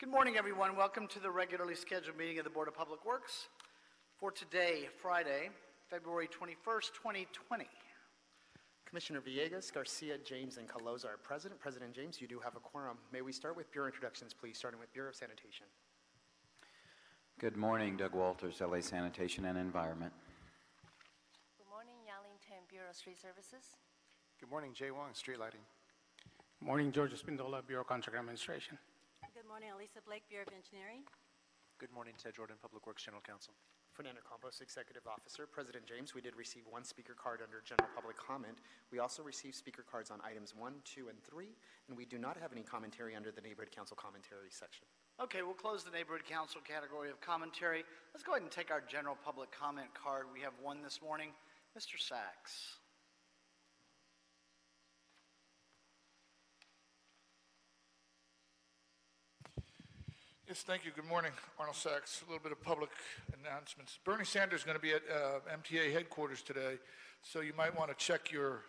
Good morning, everyone. Welcome to the regularly scheduled meeting of the Board of Public Works for today, Friday, February 21st, 2020. Commissioner Villegas, Garcia, James, and Caloza are present. President James, you do have a quorum. May we start with Bureau introductions, please, starting with Bureau of Sanitation. Good morning, Doug Walters, LA Sanitation and Environment. Good morning, Yaling Tan, Bureau of Street Services. Good morning, Jay Wong, Street Lighting. Good morning, George Espindola, Bureau of Contract Administration. Good morning, Elisa Blake, Bureau of Engineering. Good morning, Ted Jordan, Public Works General Counsel. Fernando Campos, Executive Officer. President James, we did receive one speaker card under general public comment. We also received speaker cards on items 1, 2, and 3, and we do not have any commentary under the Neighborhood Council commentary section. Okay, we'll close the Neighborhood Council category of commentary. Let's go ahead and take our general public comment card. We have one this morning. Mr. Sachs. Yes, thank you. Good morning. Arnold Sachs. A little bit of public announcements. Bernie Sanders is going to be at MTA headquarters today, so you might want to check your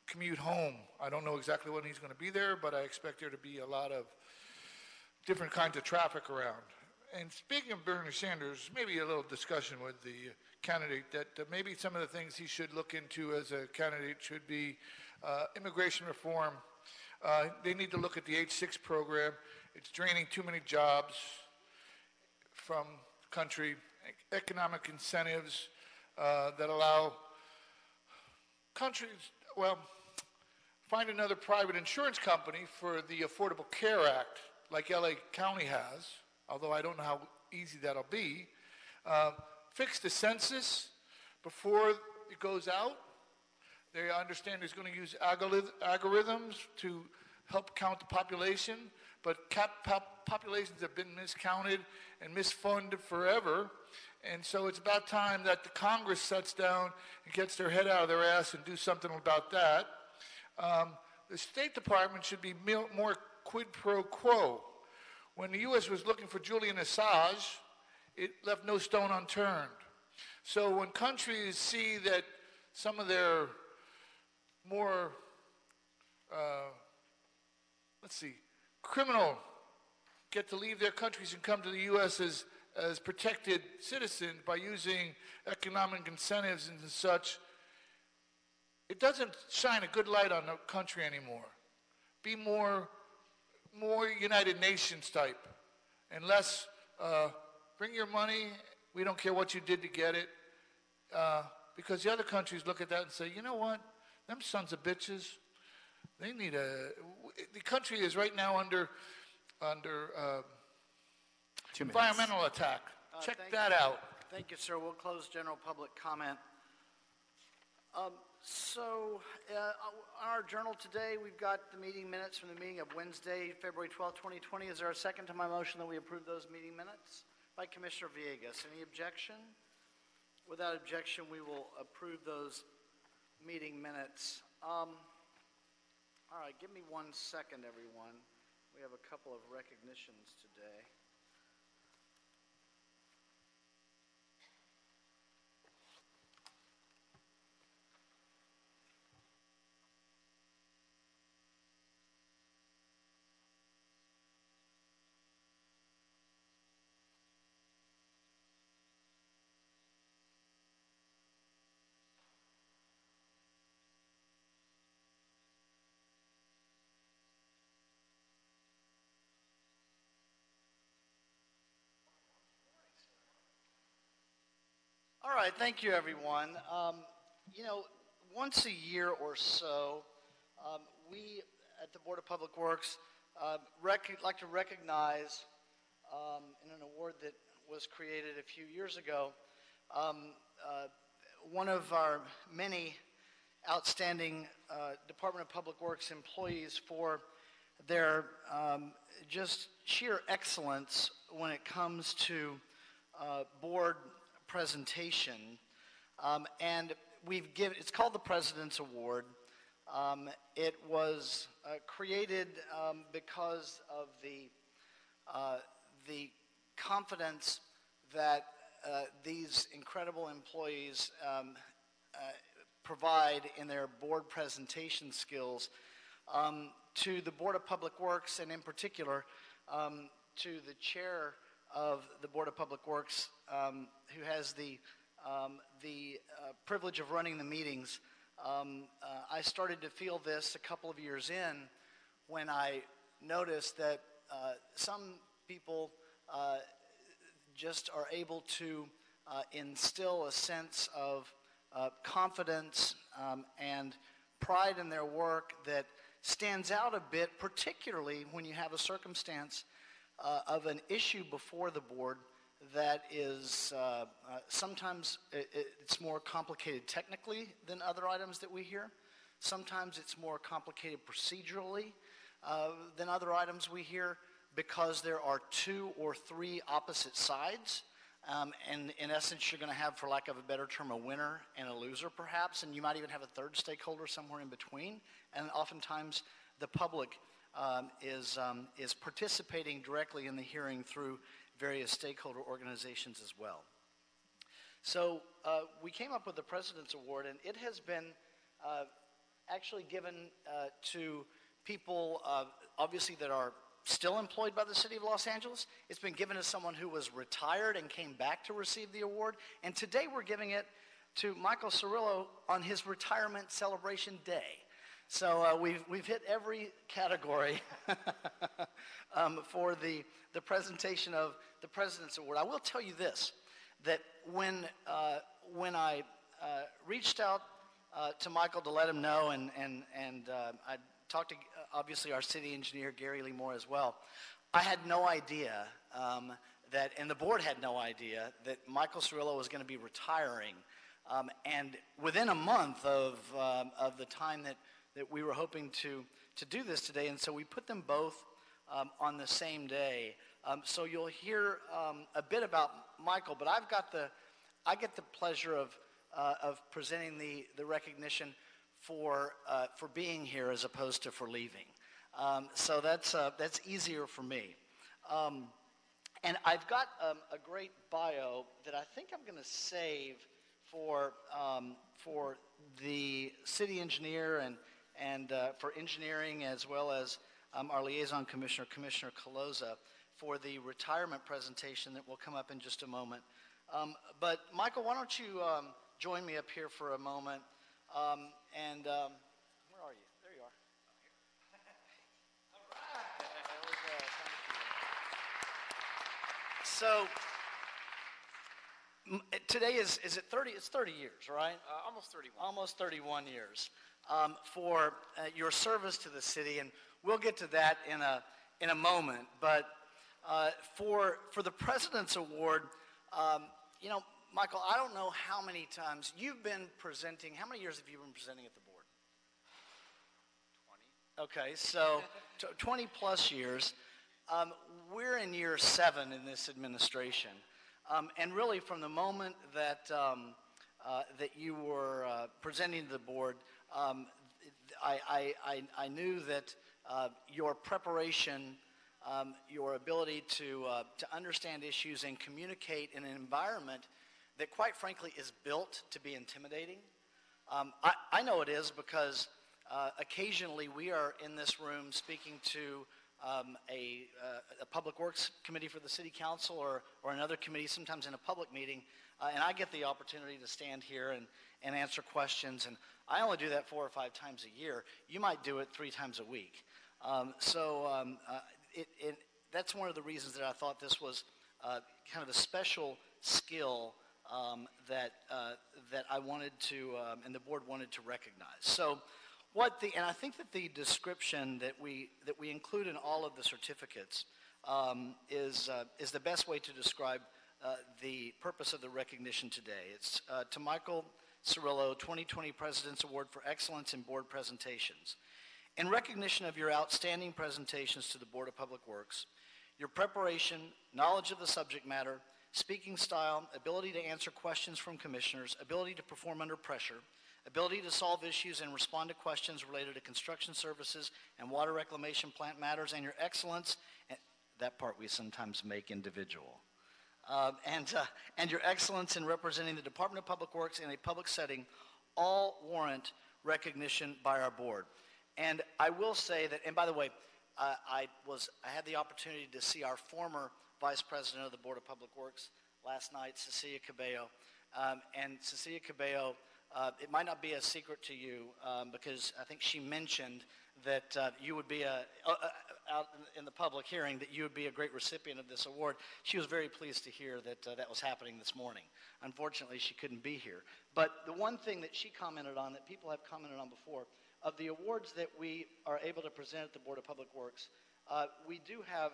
commute home. I don't know exactly when he's going to be there, but I expect there to be a lot of different kinds of traffic around. And speaking of Bernie Sanders, maybe a little discussion with the candidate that maybe some of the things he should look into as a candidate should be immigration reform. They need to look at the H-6 program. It's draining too many jobs from the country, economic incentives that allow countries, well, find another private insurance company for the Affordable Care Act, like LA County has, although I don't know how easy that'll be. Fix the census before it goes out. They understand it's going to use algorithms to help count the population, but populations have been miscounted and misfunded forever. And so it's about time that the Congress sits down and gets their head out of their ass and do something about that. The State Department should be more quid pro quo. When the U.S. was looking for Julian Assange, it left no stone unturned. So when countries see that some of their more, criminal get to leave their countries and come to the U.S. as protected citizens by using economic incentives and such, it doesn't shine a good light on the country anymore. Be more United Nations type and less bring your money, we don't care what you did to get it, because the other countries look at that and say, you know what, them sons of bitches, they need the country is right now under environmental attack. Check that out. Thank you, sir. We'll close general public comment. On our journal today, we've got the meeting minutes from the meeting of Wednesday, February 12, 2020. Is there a second to my motion that we approve those meeting minutes? By Commissioner Villegas. Any objection? Without objection, we will approve those meeting minutes. All right, give me 1 second, everyone. We have a couple of recognitions today. All right, thank you, everyone. You know, once a year or so, we at the Board of Public Works like to recognize in an award that was created a few years ago, one of our many outstanding Department of Public Works employees for their just sheer excellence when it comes to board presentation, and it's called the President's Award. It was created because of the confidence that these incredible employees provide in their board presentation skills to the Board of Public Works, and in particular to the chair of the Board of Public Works, who has the privilege of running the meetings. I started to feel this a couple of years in when I noticed that some people just are able to instill a sense of confidence and pride in their work that stands out a bit, particularly when you have a circumstance of an issue before the board that is sometimes it's more complicated technically than other items that we hear. Sometimes it's more complicated procedurally than other items we hear because there are 2 or 3 opposite sides. And in essence, you're going to have, for lack of a better term, a winner and a loser perhaps, and you might even have a third stakeholder somewhere in between. And oftentimes the public is participating directly in the hearing through various stakeholder organizations as well. So we came up with the President's Award, and it has been actually given to people obviously that are still employed by the City of Los Angeles. It's been given to someone who was retired and came back to receive the award. And today we're giving it to Michael Cirillo on his retirement celebration day. So we've hit every category for the presentation of the President's Award. I will tell you this, that when I reached out to Michael to let him know, and I talked to obviously our city engineer, Gary Lee Moore, as well, I had no idea that, and the board had no idea, that Michael Cirillo was going to be retiring. And within a month of the time that we were hoping to do this today, and so we put them both on the same day. So you'll hear a bit about Michael, but I get the pleasure of presenting the recognition for being here as opposed to for leaving. So that's easier for me. And I've got a great bio that I think I'm going to save for the city engineer and for engineering, as well as our liaison commissioner, Commissioner Caloza, for the retirement presentation that will come up in just a moment. But Michael, why don't you join me up here for a moment? Where are you? There you are. All right. There we go. Thank you. So today is it 30? It's 30 years, right? Almost 31. Almost 31 years for your service to the city, and we'll get to that in a moment. But for the President's Award, you know, Michael, I don't know how many times you've been presenting. How many years have you been presenting at the board? 20. Okay, so 20 plus years. We're in year 7 in this administration. And really from the moment that you were presenting to the board, I knew that your preparation, your ability to understand issues and communicate in an environment that quite frankly is built to be intimidating. I know it is because occasionally we are in this room speaking to a public works committee for the city council or another committee, sometimes in a public meeting, and I get the opportunity to stand here and answer questions, and I only do that 4 or 5 times a year. You might do it 3 times a week. That's one of the reasons that I thought this was kind of a special skill that I wanted to, and the board wanted to recognize. So, and I think that the description that we include in all of the certificates is the best way to describe the purpose of the recognition today. It's to Michael Cirillo, 2020 President's Award for Excellence in Board Presentations. In recognition of your outstanding presentations to the Board of Public Works, your preparation, knowledge of the subject matter, speaking style, ability to answer questions from commissioners, ability to perform under pressure, ability to solve issues and respond to questions related to construction services and water reclamation plant matters, and your excellence, that part we sometimes make individual, and your excellence in representing the Department of Public Works in a public setting all warrant recognition by our board. And I will say that, and by the way, I had the opportunity to see our former Vice President of the Board of Public Works last night, Cecilia Cabello. And Cecilia Cabello, it might not be a secret to you because I think she mentioned that you would be out in the public hearing that you would be a great recipient of this award. She was very pleased to hear that that was happening this morning. Unfortunately, she couldn't be here. But the one thing that she commented on that people have commented on before, of the awards that we are able to present at the Board of Public Works, we do have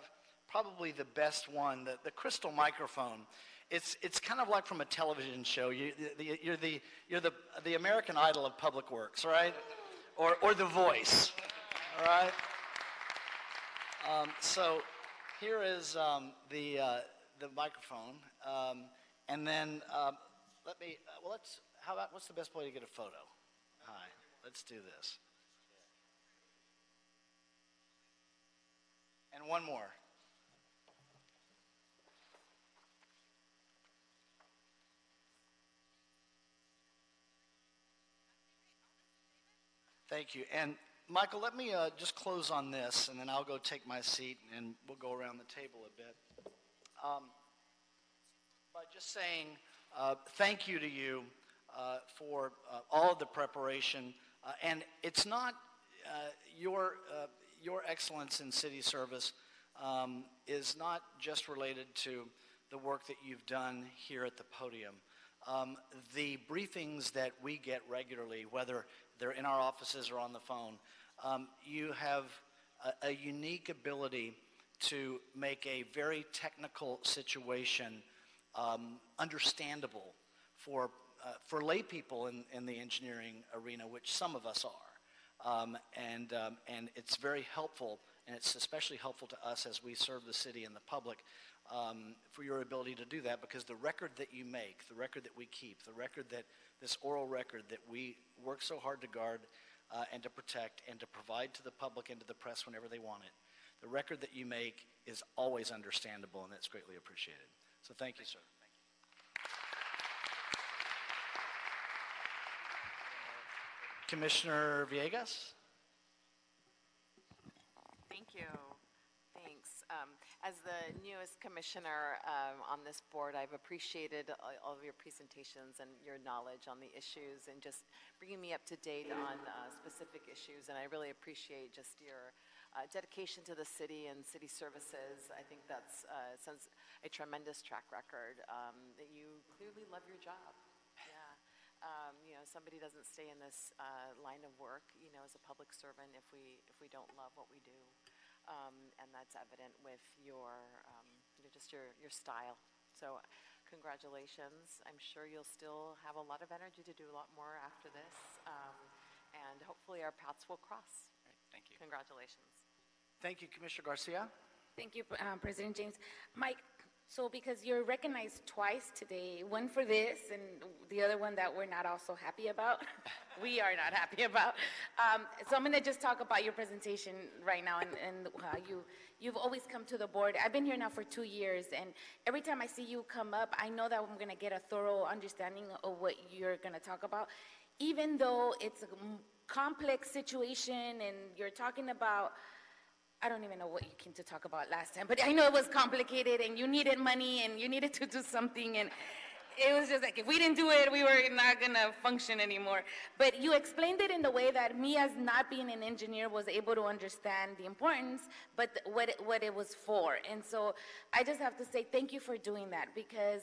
probably the best one, the crystal microphone. It's kind of like from a television show. You're the American Idol of Public Works, right? Or The Voice, all right? So here is the microphone, and then what's the best way to get a photo? Hi, let's do this. And one more. Thank you. And Michael, let me just close on this, and then I'll go take my seat, and we'll go around the table a bit. By just saying thank you to you for all of the preparation. And it's not your excellence in city service is not just related to the work that you've done here at the podium. The briefings that we get regularly, whether they're in our offices or on the phone, you have a unique ability to make a very technical situation understandable for lay people in the engineering arena, which some of us are. And it's very helpful, and it's especially helpful to us as we serve the city and the public for your ability to do that, because the record that you make, the record that we keep, the record that this oral record that we work so hard to guard and to protect and to provide to the public and to the press whenever they want it, the record that you make is always understandable, and that's greatly appreciated. So thank you, sir. Commissioner Villegas? Thank you. Thanks. As the newest commissioner on this board, I've appreciated all of your presentations and your knowledge on the issues and just bringing me up to date on specific issues. And I really appreciate just your dedication to the city and city services. I think that's sounds a tremendous track record. That you clearly love your job. Yeah. Somebody doesn't stay in this line of work, as a public servant if we don't love what we do. And that's evident with your style. So congratulations. I'm sure you'll still have a lot of energy to do a lot more after this. And hopefully our paths will cross. Thank you. Congratulations. Thank you, Commissioner Garcia. Thank you, President James. Mike, so because you're recognized twice today, one for this and the other one that we're not also happy about, we are not happy about. So I'm going to just talk about your presentation right now and you've always come to the board. I've been here now for 2 years, and every time I see you come up, I know that I'm going to get a thorough understanding of what you're going to talk about. Even though it's a complex situation and you're talking about, I don't even know what you came to talk about last time, but I know it was complicated and you needed money and you needed to do something, and it was just like if we didn't do it, we were not going to function anymore. But you explained it in the way that me, as not being an engineer, was able to understand the importance, but what it was for. And so I just have to say thank you for doing that, because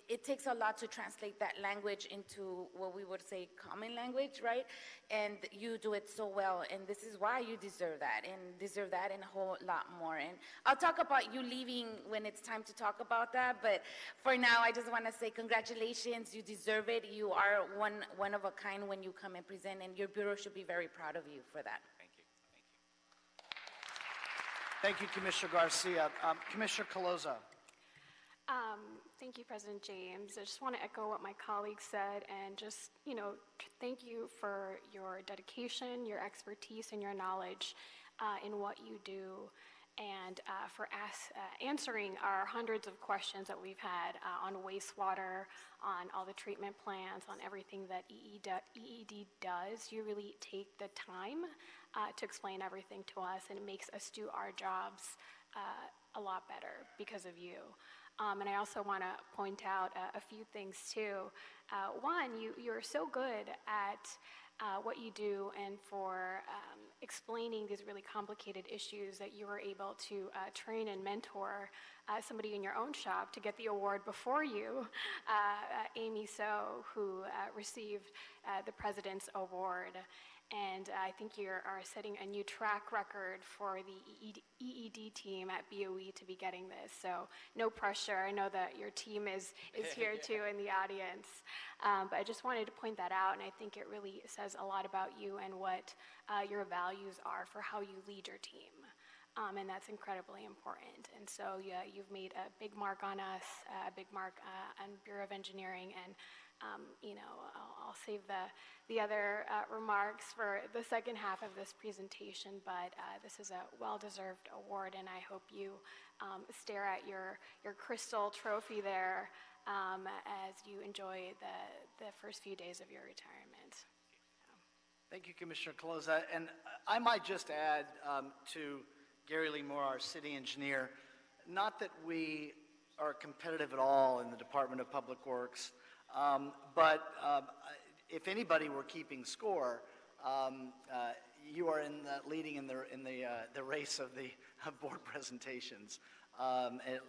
it takes a lot to translate that language into what we would say common language, right? And you do it so well, and this is why you deserve that and a whole lot more. And I'll talk about you leaving when it's time to talk about that, but for now I just want to say congratulations. You deserve it. You are one of a kind when you come and present, and your bureau should be very proud of you for that. Thank you. Thank you, Commissioner Garcia. Commissioner Caloza. Thank you, President James. I just want to echo what my colleague said and just, thank you for your dedication, your expertise, and your knowledge in what you do. and for answering our hundreds of questions that we've had on wastewater, on all the treatment plants, on everything that EED does. You really take the time to explain everything to us, and it makes us do our jobs a lot better because of you. And I also want to point out a few things too. One, you're so good at what you do and for explaining these really complicated issues that you were able to train and mentor somebody in your own shop to get the award before you, Amy So, who received the President's Award. And I think you are setting a new track record for the EED team at BOE to be getting this. So no pressure. I know that your team is here too in the audience. But I just wanted to point that out, and I think it really says a lot about you and what your values are for how you lead your team. And that's incredibly important. And so you've made a big mark on us, a big mark on Bureau of Engineering, and I'll save the other remarks for the second half of this presentation, but this is a well-deserved award, and I hope you stare at your crystal trophy there as you enjoy the first few days of your retirement. Thank you, Commissioner Caloza. And I might just add to Gary Lee Moore, our city engineer, not that we are competitive at all in the Department of Public Works, but if anybody were keeping score, you are leading in the race of the board presentations,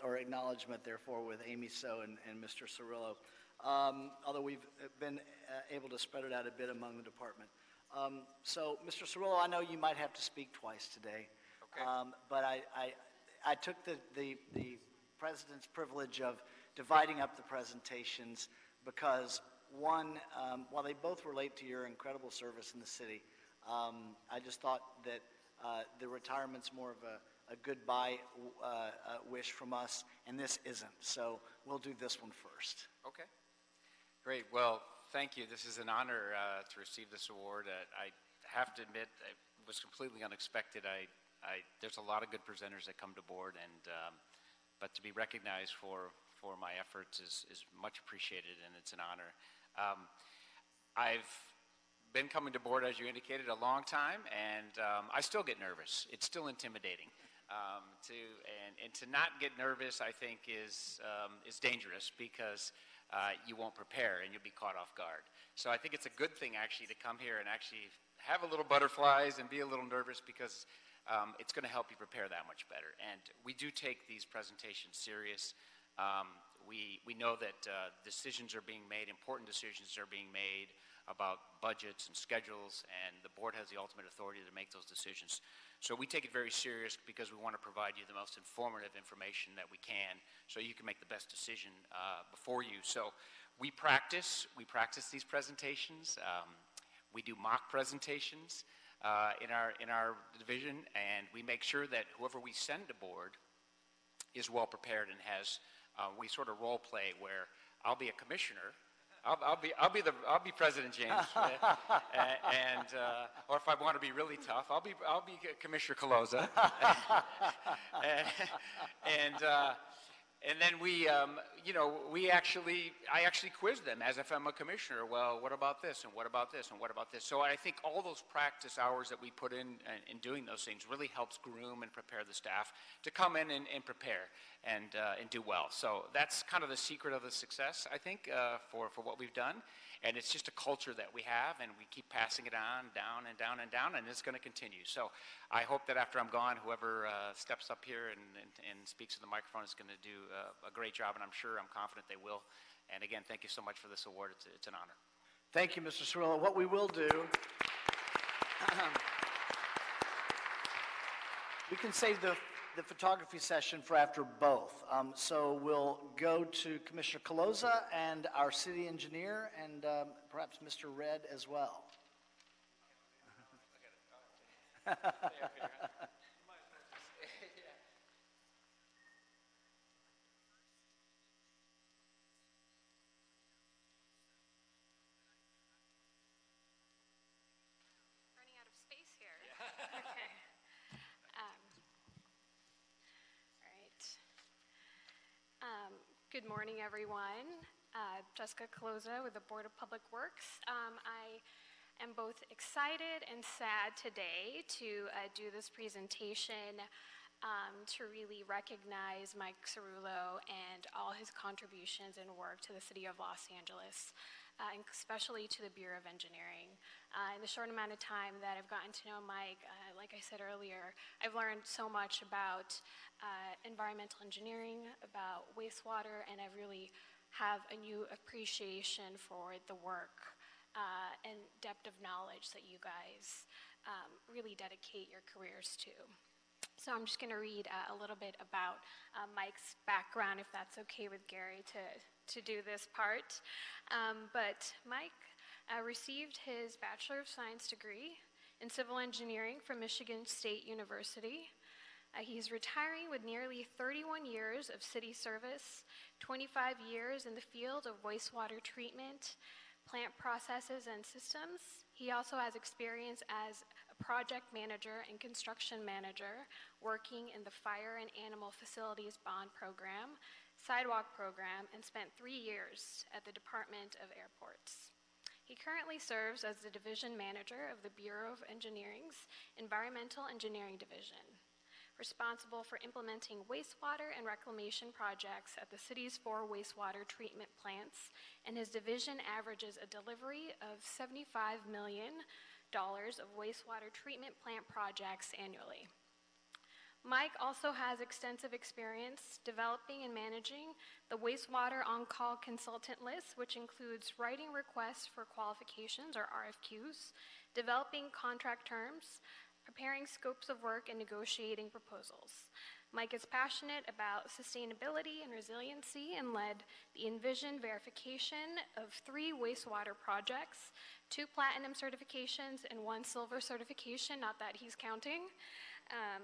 or acknowledgement, therefore, with Amy So and Mr. Cirillo. Although we've been able to spread it out a bit among the department. So, Mr. Cirillo, I know you might have to speak twice today, okay. But I took the president's privilege of dividing up the presentations because, one, while they both relate to your incredible service in the city, I just thought that the retirement's more of a goodbye wish from us, and this isn't. So we'll do this one first. Okay. Great. Well, thank you. This is an honor to receive this award. I have to admit, it was completely unexpected. There's a lot of good presenters that come to board, but to be recognized for my efforts is much appreciated, and it's an honor. I've been coming to board, as you indicated, a long time, and I still get nervous. It's still intimidating. To not get nervous, I think, is dangerous because you won't prepare and you'll be caught off guard. So I think it's a good thing, actually, to come here and actually have a little butterflies and be a little nervous because it's going to help you prepare that much better. And we do take these presentations serious. We know that decisions are being made, important decisions are being made about budgets and schedules, and the board has the ultimate authority to make those decisions. So we take it very serious because we want to provide you the most informative information that we can so you can make the best decision before you. So we practice these presentations. We do mock presentations in our division, and we make sure that whoever we send to board is well prepared and has. We sort of role play where I'll be a commissioner. I'll be President James, and or if I want to be really tough, I'll be Commissioner Caloza, and then I actually quiz them as if I'm a commissioner. Well, what about this, and what about this, and what about this? So I think all those practice hours that we put in doing those things really helps groom and prepare the staff to come in and prepare and do well. So that's kind of the secret of the success, I think, for what we've done. And it's just a culture that we have, and we keep passing it on, down and down and down, and it's going to continue. So I hope that after I'm gone, whoever steps up here and speaks to the microphone is going to do a great job, and I'm confident they will. And again, thank you so much for this award. It's an honor. Thank you, Mr. Cirillo. What we will do, we can save the photography session for after both. So we'll go to Commissioner Caloza and our city engineer and perhaps Mr. Red as well. Running out of space here. Okay. Good morning, everyone. Jessica Caloza with the Board of Public Works. I am both excited and sad today to do this presentation to really recognize Mike Cerullo and all his contributions and work to the City of Los Angeles, and especially to the Bureau of Engineering. In the short amount of time that I've gotten to know Mike, like I said earlier, I've learned so much about environmental engineering, about wastewater, and I really have a new appreciation for the work and depth of knowledge that you guys really dedicate your careers to. So I'm just going to read a little bit about Mike's background, if that's okay with Gary to do this part. But Mike received his Bachelor of Science degree in Civil Engineering from Michigan State University. He's retiring with nearly 31 years of city service, 25 years in the field of wastewater treatment, plant processes and systems. He also has experience as a project manager and construction manager working in the Fire and Animal Facilities Bond Program, Sidewalk Program, and spent 3 years at the Department of Airports. He currently serves as the Division Manager of the Bureau of Engineering's Environmental Engineering Division, responsible for implementing wastewater and reclamation projects at the city's 4 wastewater treatment plants, and his division averages a delivery of $75 million of wastewater treatment plant projects annually. Mike also has extensive experience developing and managing the wastewater on-call consultant list, which includes writing requests for qualifications, or RFQs, developing contract terms, preparing scopes of work, and negotiating proposals. Mike is passionate about sustainability and resiliency and led the Envision verification of 3 wastewater projects, 2 platinum certifications, and 1 silver certification, not that he's counting.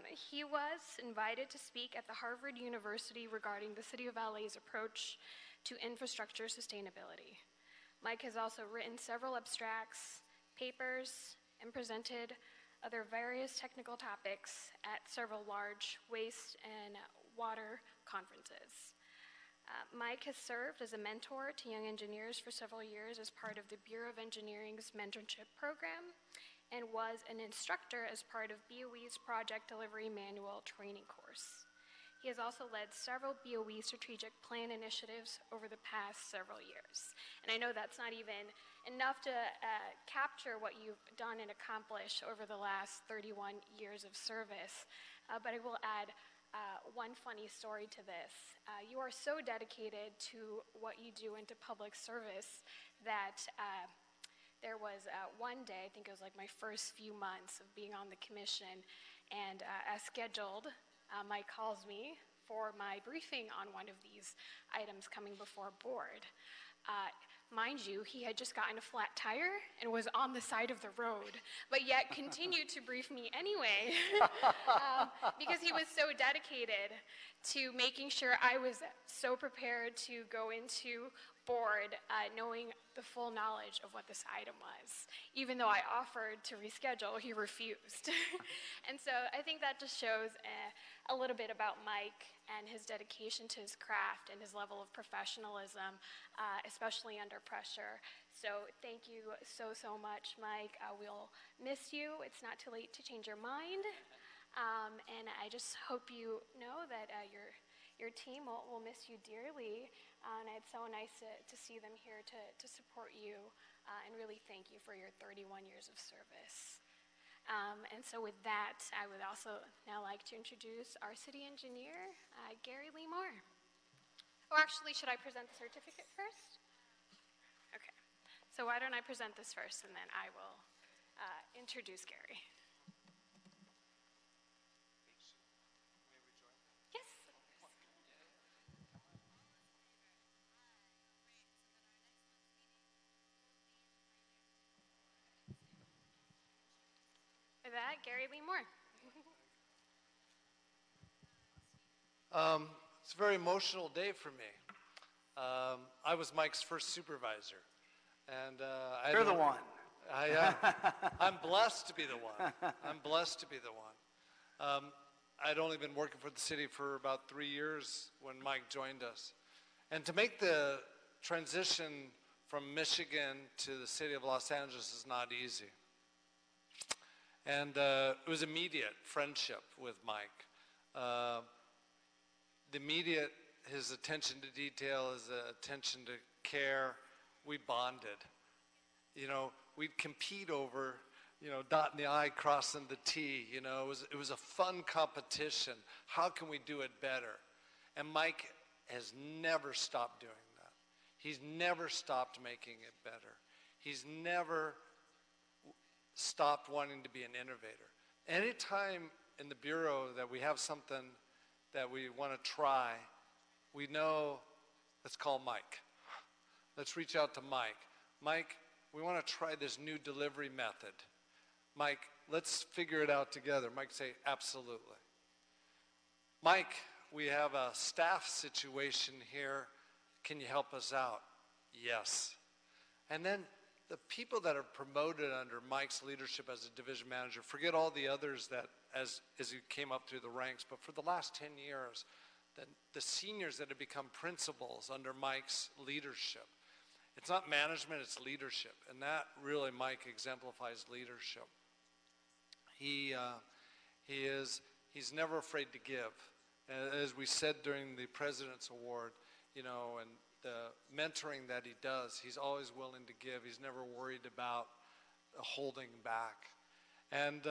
He was invited to speak at the Harvard University regarding the City of LA's approach to infrastructure sustainability. Mike has also written several abstracts, papers, and presented other various technical topics at several large waste and water conferences. Mike has served as a mentor to young engineers for several years as part of the Bureau of Engineering's mentorship program, and was an instructor as part of BOE's Project Delivery Manual training course. He has also led several BOE strategic plan initiatives over the past several years. And I know that's not even enough to capture what you've done and accomplished over the last 31 years of service, but I will add one funny story to this. You are so dedicated to what you do into public service that there was one day, I think it was like my first few months of being on the commission, and as scheduled, Mike calls me for my briefing on one of these items coming before board. Mind you, he had just gotten a flat tire and was on the side of the road, but yet continued to brief me anyway because he was so dedicated to making sure I was so prepared to go into board knowing the full knowledge of what this item was. Even though I offered to reschedule, he refused. And so I think that just shows a little bit about Mike and his dedication to his craft and his level of professionalism, especially under pressure. So thank you so, so much, Mike. We'll miss you. It's not too late to change your mind. And I just hope you know that your team will miss you dearly. And it's so nice to see them here to support you and really thank you for your 31 years of service. And so with that, I would also now like to introduce our city engineer, Gary Lee Moore. Oh, actually, should I present the certificate first? Okay. So why don't I present this first, and then I will introduce Gary. Yes. With that, Gary Lee Moore. It's a very emotional day for me. I was Mike's first supervisor, and You're the one. I'm blessed to be the one. I'm blessed to be the one. I'd only been working for the city for about 3 years when Mike joined us, And to make the transition from Michigan to the city of Los Angeles is not easy. And it was immediate friendship with Mike. The immediate, his attention to detail, his attention to care, we bonded. You know, we'd compete over, you know, dotting the I, crossing the T. You know, it was a fun competition. How can we do it better? And Mike has never stopped doing that. He's never stopped making it better. He's never stopped wanting to be an innovator. Anytime in the Bureau that we have something that we want to try, we know, let's call Mike. Let's reach out to Mike. Mike, we want to try this new delivery method. Mike, let's figure it out together. Mike say, absolutely. Mike, we have a staff situation here. Can you help us out? Yes. And then the people that are promoted under Mike's leadership as a division manager, forget all the others that as he came up through the ranks, but for the last 10 years, the seniors that have become principals under Mike's leadership. It's not management, it's leadership. And that really, Mike exemplifies leadership. He's never afraid to give. As we said during the President's Award, you know, and the mentoring that he does, he's always willing to give. He's never worried about holding back. And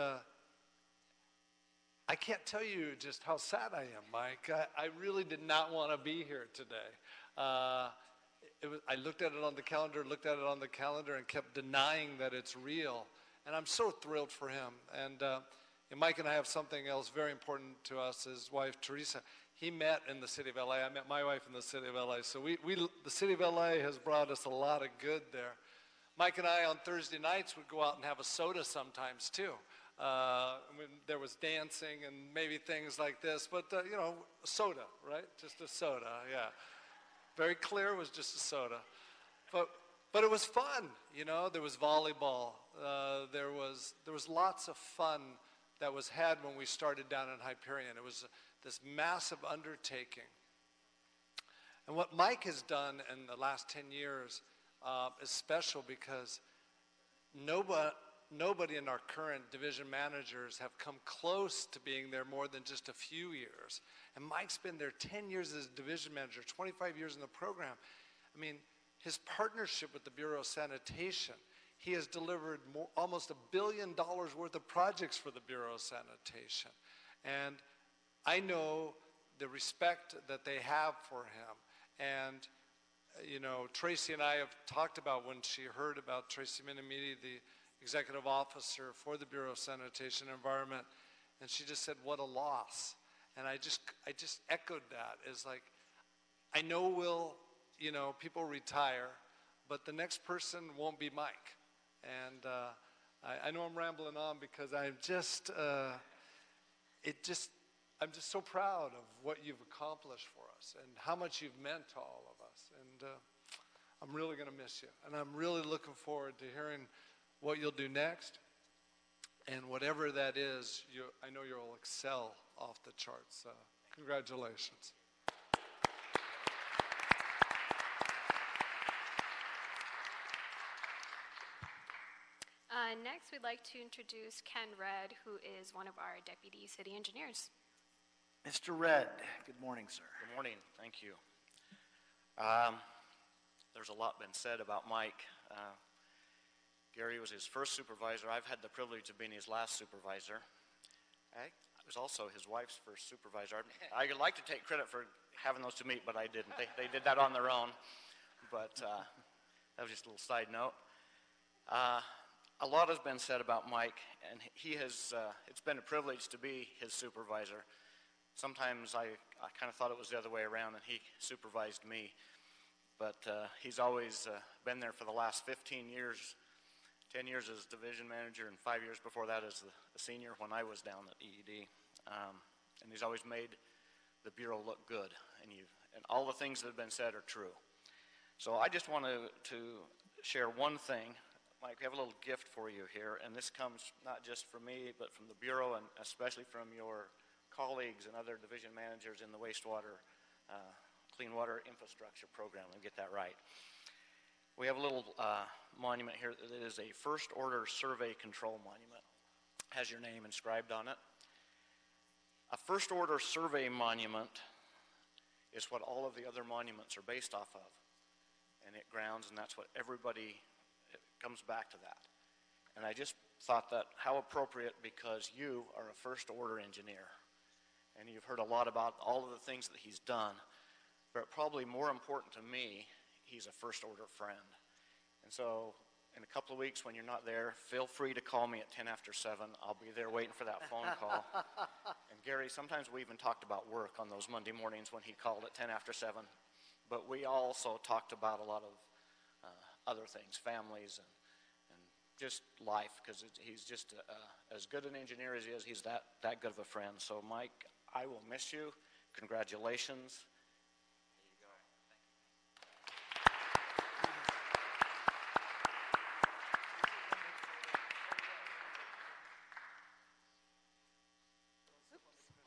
I can't tell you just how sad I am, Mike. I really did not want to be here today. I looked at it on the calendar, and kept denying that it's real. And I'm so thrilled for him. And Mike and I have something else very important to us. His wife, Teresa, he met in the city of LA. I met my wife in the city of LA. So the city of LA has brought us a lot of good there. Mike and I on Thursday nights would go out and have a soda sometimes too. When there was dancing and maybe things like this, but you know, soda, right? Just a soda, yeah. Very clear, it was just a soda. But it was fun, you know. There was volleyball. There was lots of fun that was had when we started down in Hyperion. It was this massive undertaking. And what Mike has done in the last 10 years is special because nobody in our current division managers have come close to being there more than just a few years. And Mike's been there 10 years as division manager, 25 years in the program. I mean, his partnership with the Bureau of Sanitation, he has delivered almost $1 billion worth of projects for the Bureau of Sanitation. And I know the respect that they have for him. And, you know, Tracy and I have talked about when she heard about Tracy Minamidi, the executive officer for the Bureau of Sanitation and Environment, and she just said, what a loss. And I just echoed that as like, I know people retire, but the next person won't be Mike. And I know I'm rambling on because I'm just so proud of what you've accomplished for us and how much you've meant to all of us. And I'm really going to miss you. And I'm really looking forward to hearing what you'll do next. And whatever that is, I know you'll excel off the charts. Congratulations. Next, we'd like to introduce Ken Redd, who is one of our deputy city engineers. Mr. Redd, good morning, sir. Good morning. Thank you. There's a lot been said about Mike. Gary was his first supervisor. I've had the privilege of being his last supervisor. I was also his wife's first supervisor. I'd like to take credit for having those two meet, but I didn't. They did that on their own. But that was just a little side note. A lot has been said about Mike, and it's been a privilege to be his supervisor. Sometimes I kind of thought it was the other way around, and he supervised me. But he's always been there for the last 15 years, 10 years as division manager, and 5 years before that as the senior when I was down at EED. And he's always made the Bureau look good, and all the things that have been said are true. So I just want to share one thing. Mike, we have a little gift for you here, and this comes not just from me, but from the Bureau, and especially from your colleagues and other division managers in the wastewater Clean Water Infrastructure Program. Let me get that right. We have a little monument here that is a First Order Survey Control Monument. Has your name inscribed on it. A First Order Survey Monument is what all of the other monuments are based off of. And it grounds, and that's what everybody, it comes back to that. And I just thought that how appropriate, because you are a First Order engineer. And you've heard a lot about all of the things that he's done. But probably more important to me, he's a First Order friend. And so in a couple of weeks when you're not there, feel free to call me at 10 after 7. I'll be there waiting for that phone call. And Gary, sometimes we even talked about work on those Monday mornings when he called at 10 after 7. But we also talked about a lot of other things, families and just life, because he's just as good an engineer as he is. He's that good of a friend. So Mike, I will miss you. Congratulations.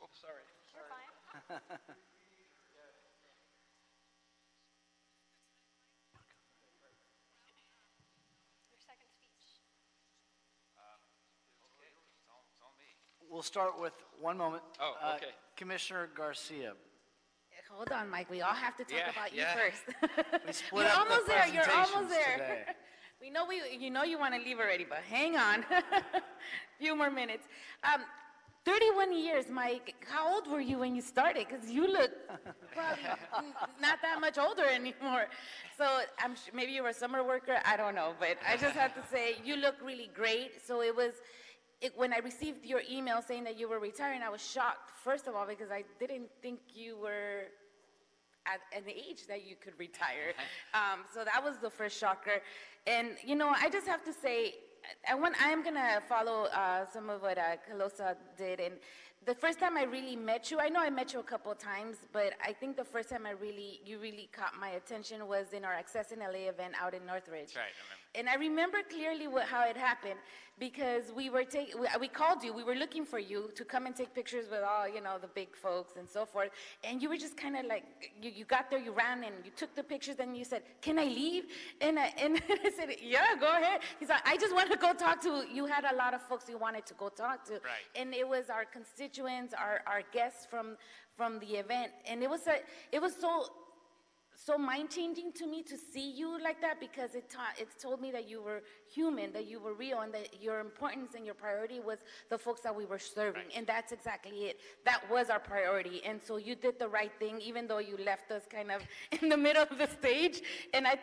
Oops, sorry. You're fine. Your second speech. It's on me. We'll start with, one moment. Oh, okay. Commissioner Garcia. Hold on, Mike. We all have to talk about you first. We split You're up the almost there. You're almost presentations there. today. We know you want to leave already, but hang on. Few more minutes. 31 years, Mike. How old were you when you started? Because you look probably not that much older anymore. So I'm sure maybe you were a summer worker. I don't know, but I just have to say you look really great. So when I received your email saying that you were retiring, I was shocked, first of all, because I didn't think you were at an age that you could retire. So that was the first shocker. And, I just have to say, I'm going to follow some of what Calosa did. And the first time I really met you, I know I met you a couple of times, but I think the first time you really caught my attention was in our Access in LA event out in Northridge. That's right, I remember. And I remember clearly how it happened, because we called you, we were looking for you to come and take pictures with all, the big folks and so forth. And you were just kind of like, you got there, you ran and you took the pictures, and you said, "Can I leave?" And I said, "Yeah, go ahead." He's like, "I just want to go talk to," you had a lot of folks you wanted to go talk to. Right. And it was our constituents, our guests from the event. And it was so mind-changing to me to see you like that, because it told me that you were human, that you were real, and that your importance and your priority was the folks that we were serving. Right. And that's exactly it. That was our priority. And so you did the right thing, even though you left us kind of in the middle of the stage. And I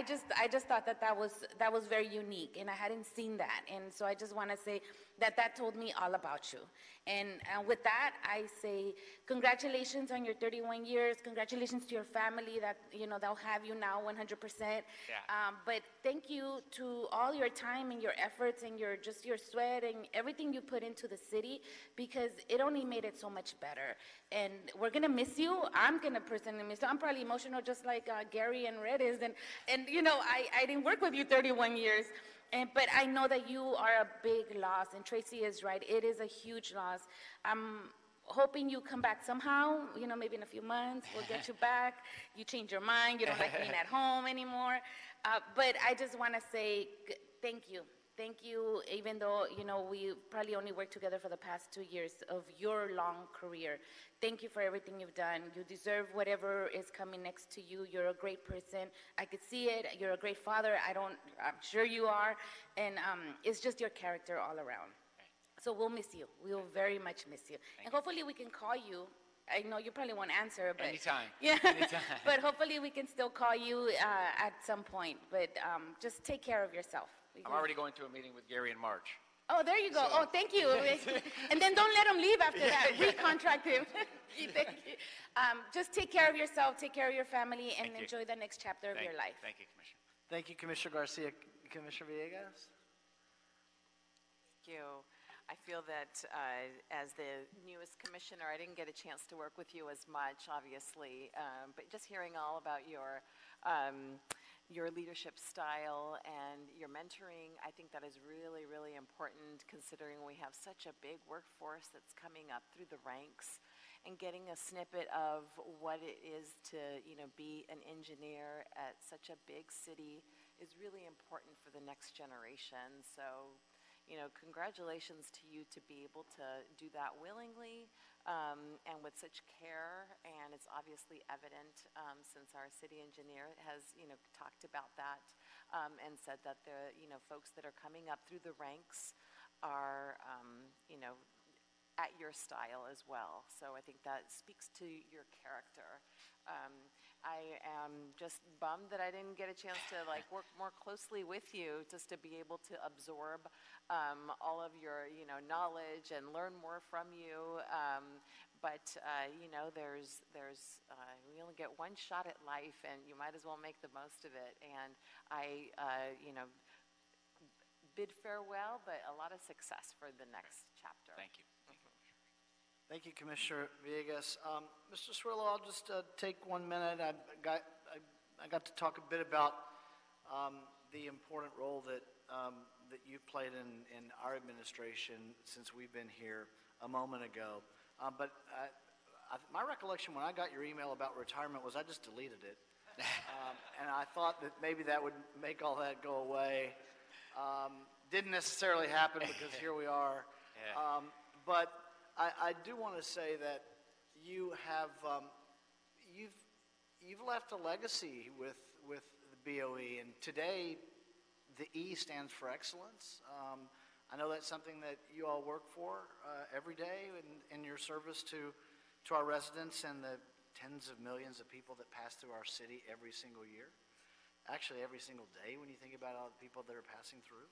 just thought that was very unique, and I hadn't seen that. And so I just want to say that told me all about you. And with that, I say congratulations on your 31 years. Congratulations to your family that, they'll have you now 100%. Yeah. But thank you to all your time and your efforts and your sweat and everything you put into the city, because it only made it so much better. And we're going to miss you. I'm going to personally miss you. I'm probably emotional just like Gary and Red is. And I didn't work with you 31 years. But I know that you are a big loss, and Tracy is right. It is a huge loss. I'm hoping you come back somehow, maybe in a few months. We'll get you back. You change your mind. You don't like being at home anymore. But I just want to say thank you. Thank you, even though, we probably only worked together for the past 2 years of your long career. Thank you for everything you've done. You deserve whatever is coming next to you. You're a great person. I could see it. You're a great father. I'm sure you are. And it's just your character all around. So we'll miss you. We will very much miss you. And hopefully we can call you. I know you probably won't answer, but Anytime. Yeah. Anytime. But hopefully we can still call you at some point. But just take care of yourself. I'm already going to a meeting with Gary in March. Oh, there you go. Oh, thank you. And then don't let him leave after that. Recontract him. Thank you. Just take care of yourself, take care of your family, and enjoy the next chapter of your life. Thank you, Commissioner. Thank you, Commissioner Garcia. Commissioner Villegas? Thank you. I feel that as the newest commissioner, I didn't get a chance to work with you as much, obviously, but just hearing all about your leadership style and your mentoring, I think that is really, really important, considering we have such a big workforce that's coming up through the ranks. and getting a snippet of what it is to, be an engineer at such a big city is really important for the next generation. So, congratulations to you to be able to do that willingly and with such care. And it's obviously evident since our city engineer has, talked about that and said that the, folks that are coming up through the ranks are, at your style as well. So I think that speaks to your character. I am just bummed that I didn't get a chance to work more closely with you, just to be able to absorb all of your knowledge and learn more from you. But there's we only get one shot at life, and you might as well make the most of it. And I bid farewell, but a lot of success for the next chapter. Thank you. Thank you, Commissioner Villegas. Mr. Cirillo, I'll just take 1 minute. I got to talk a bit about the important role that you've played in our administration since we've been here a moment ago. But my recollection when I got your email about retirement was I just deleted it. And I thought that maybe that would make all that go away. Didn't necessarily happen because here we are. Yeah. But I do want to say that you have you've left a legacy with the BOE, and today the E stands for excellence. I know that's something that you all work for every day in your service to our residents and the tens of millions of people that pass through our city every single year. Actually, every single day when you think about all the people that are passing through.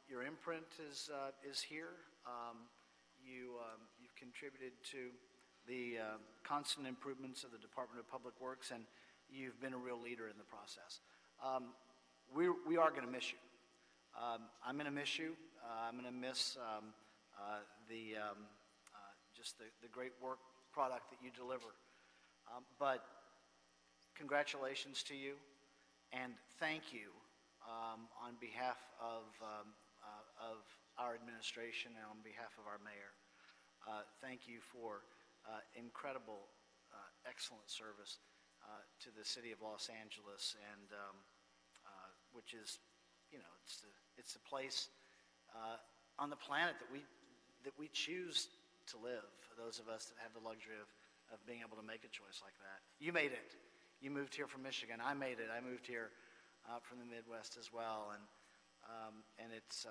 Your imprint is here. You've contributed to the constant improvements of the Department of Public Works, and you've been a real leader in the process. We are going to miss you. I'm going to miss you. I'm going to miss just the great work product that you deliver. But congratulations to you, and thank you on behalf of our administration and on behalf of our mayor. Thank you for incredible, excellent service to the city of Los Angeles, and which is, it's the place on the planet that we choose to live. For those of us that have the luxury of being able to make a choice like that. You made it. You moved here from Michigan. I made it. I moved here from the Midwest as well, and it's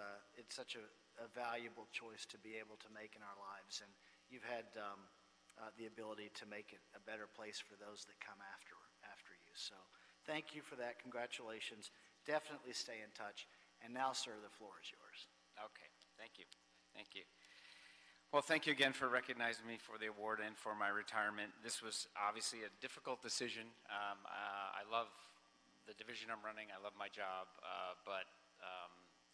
such a valuable choice to be able to make in our lives, and you've had the ability to make it a better place for those that come after you. So thank you for that. Congratulations. Definitely stay in touch. And now, sir, the floor is yours. Okay, thank you. Thank you. Well, thank you again for recognizing me for the award and for my retirement. This was obviously a difficult decision. I love the division I'm running. I love my job, but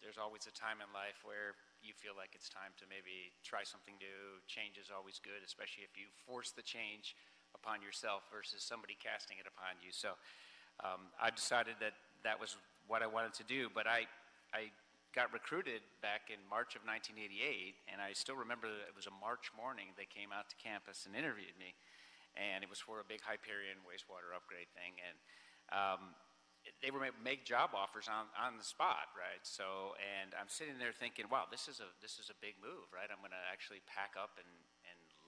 there's always a time in life where you feel like it's time to maybe try something new. Change is always good, especially if you force the change upon yourself versus somebody casting it upon you. So I decided that was what I wanted to do, but I got recruited back in March of 1988, and I still remember it was a March morning. They came out to campus and interviewed me, and it was for a big Hyperion wastewater upgrade thing, and they were make job offers on the spot, right? So, and I'm sitting there thinking, wow, this is a big move, right? I'm going to actually pack up and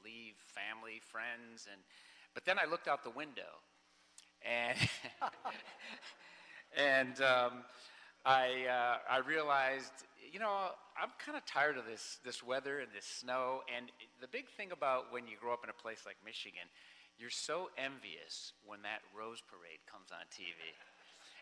leave family, friends, but then I looked out the window, and I realized, I'm kind of tired of this weather and this snow. And the big thing about when you grow up in a place like Michigan, you're so envious when that Rose Parade comes on TV.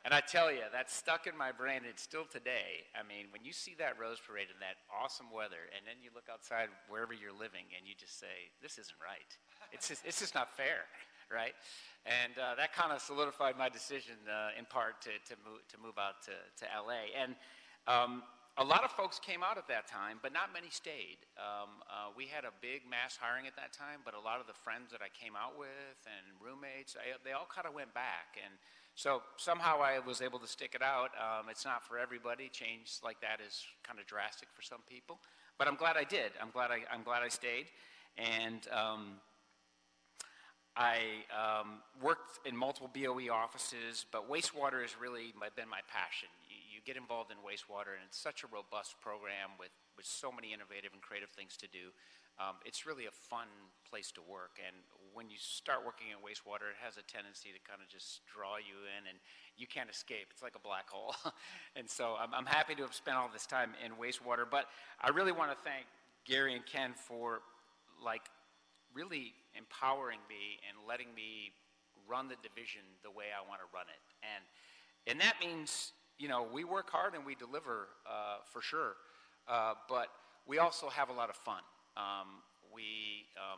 And I tell you, that's stuck in my brain, and still today. I mean, when you see that Rose Parade in that awesome weather, and then you look outside wherever you're living, and you just say, this isn't right. It's just not fair, right? And that kind of solidified my decision, in part, to move out to LA. And a lot of folks came out at that time, but not many stayed. We had a big mass hiring at that time, but a lot of the friends that I came out with and roommates, they all kind of went back. And so somehow I was able to stick it out. It's not for everybody. Change like that is kind of drastic for some people, but I'm glad I did. I'm glad I stayed. And I worked in multiple BOE offices, but wastewater has really been my passion. You get involved in wastewater, and it's such a robust program with so many innovative and creative things to do. It's really a fun place to work, and when you start working in wastewater, it has a tendency to kind of just draw you in, and you can't escape. It's like a black hole. And so I'm happy to have spent all this time in wastewater, but I really want to thank Gary and Ken for really empowering me and letting me run the division the way I want to run it. And that means, we work hard and we deliver for sure, but we also have a lot of fun.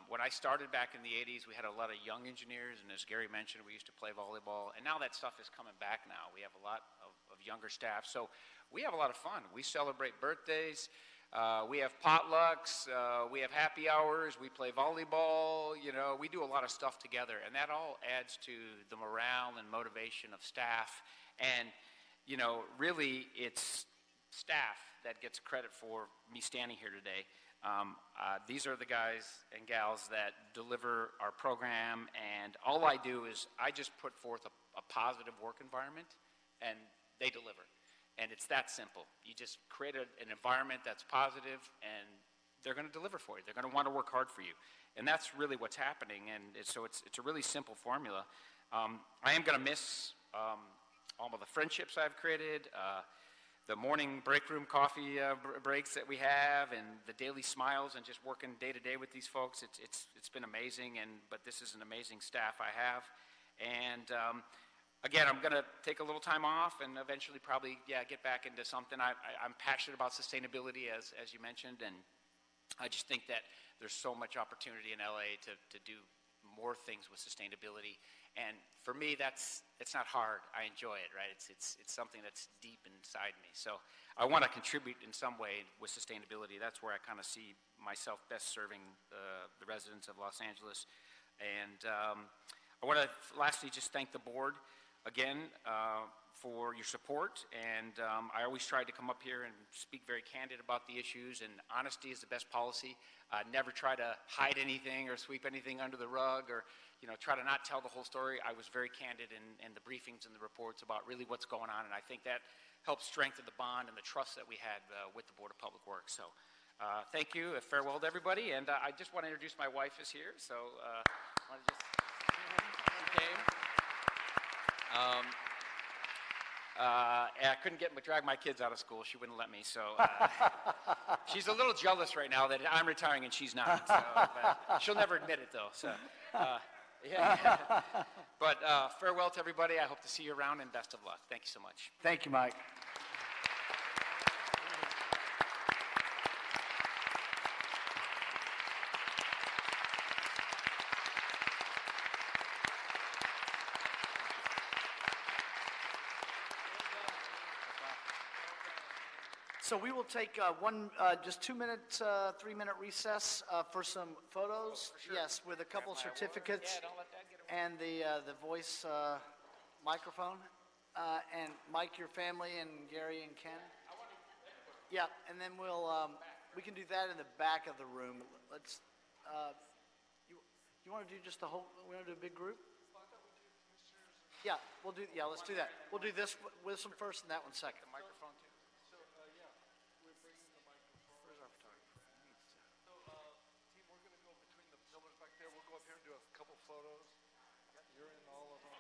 When I started back in the 80s, we had a lot of young engineers, and as Gary mentioned, we used to play volleyball, and now that stuff is coming back now. We have a lot of younger staff, so we have a lot of fun. We celebrate birthdays. We have potlucks, we have happy hours, we play volleyball, we do a lot of stuff together, and that all adds to the morale and motivation of staff. And, really, it's staff that gets credit for me standing here today. These are the guys and gals that deliver our program, and all I do is I just put forth a positive work environment, and they deliver. And it's that simple. You just create an environment that's positive, and they're going to deliver for you. They're going to want to work hard for you. And that's really what's happening. And so it's a really simple formula. I am going to miss all of the friendships I've created, the morning break room coffee breaks that we have, and the daily smiles, and just working day to day with these folks. It's been amazing, but this is an amazing staff I have. And again, I'm going to take a little time off and eventually probably, get back into something. I'm passionate about sustainability, as you mentioned, and I just think that there's so much opportunity in LA to do more things with sustainability. And for me, it's not hard. I enjoy it, right? It's something that's deep inside me. So I want to contribute in some way with sustainability. That's where I kind of see myself best serving the residents of Los Angeles. And I want to lastly just thank the board again for your support, and I always try to come up here and speak very candid about the issues, and honesty is the best policy. Never try to hide anything or sweep anything under the rug, or try to not tell the whole story. I was very candid in the briefings and the reports about really what's going on, and I think that helped strengthen the bond and the trust that we had with the Board of Public Works. So thank you, farewell to everybody, and I just want to introduce my wife is here, so I want to just she came. I couldn't drag my kids out of school. She wouldn't let me, so she's a little jealous right now that I'm retiring and she's not. So, but she'll never admit it, though. So, yeah. But farewell to everybody. I hope to see you around, and best of luck. Thank you so much. Thank you, Mike. So we will take just 2 minutes, 3-minute recess for some photos. Sure. Yes, with a couple certificates and the voice microphone. And Mike, your family, and Gary and Ken. Yeah, and then we can do that in the back of the room. Let's. You want to do just the whole? We want to do a big group? Yeah, we'll do. Yeah, let's do that. We'll do this with some first and that one second. Microphone too. We'll go up here and do a couple photos. You're in all of them.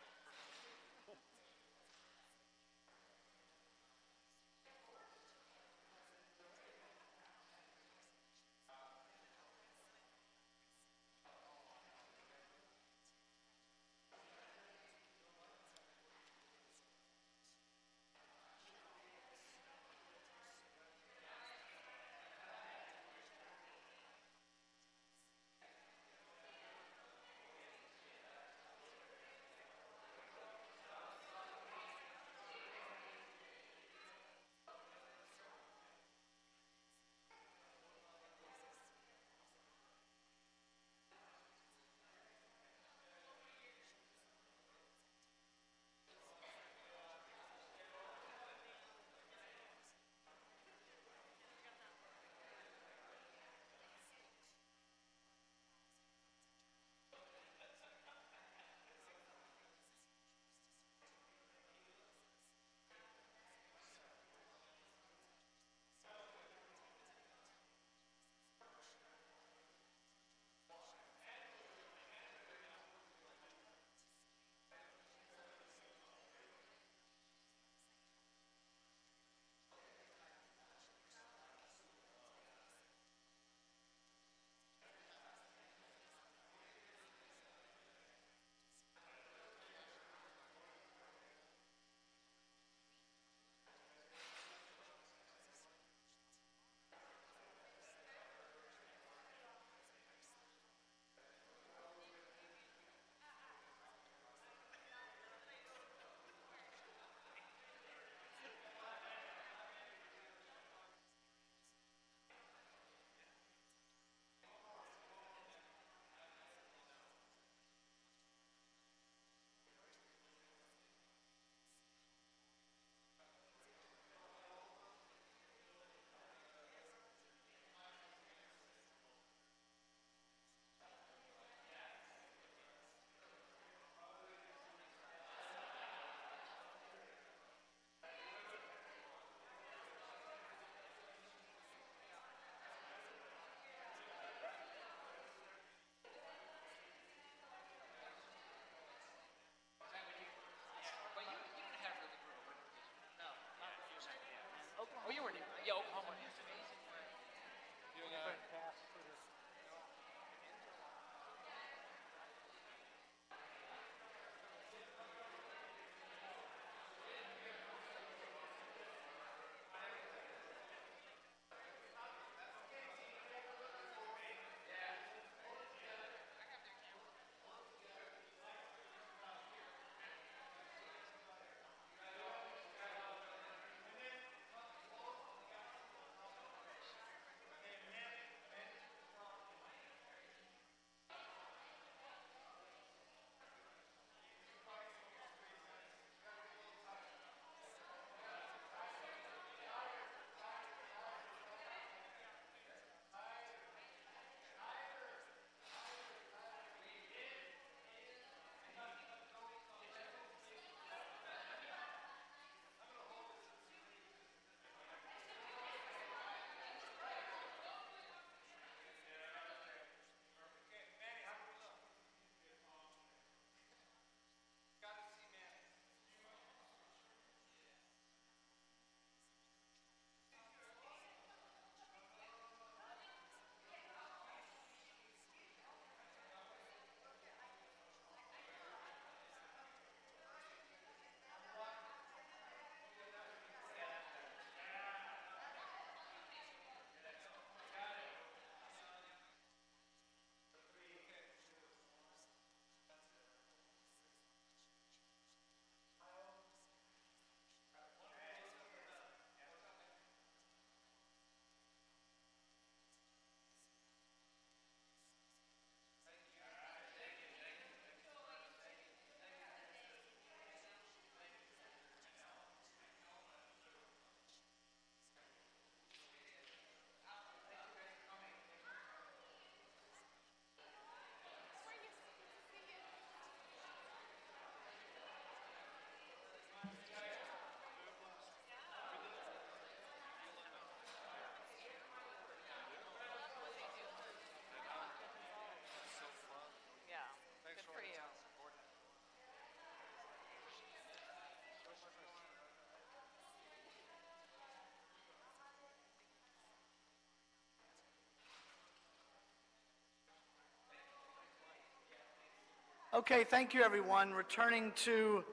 Okay, thank you, everyone. Returning to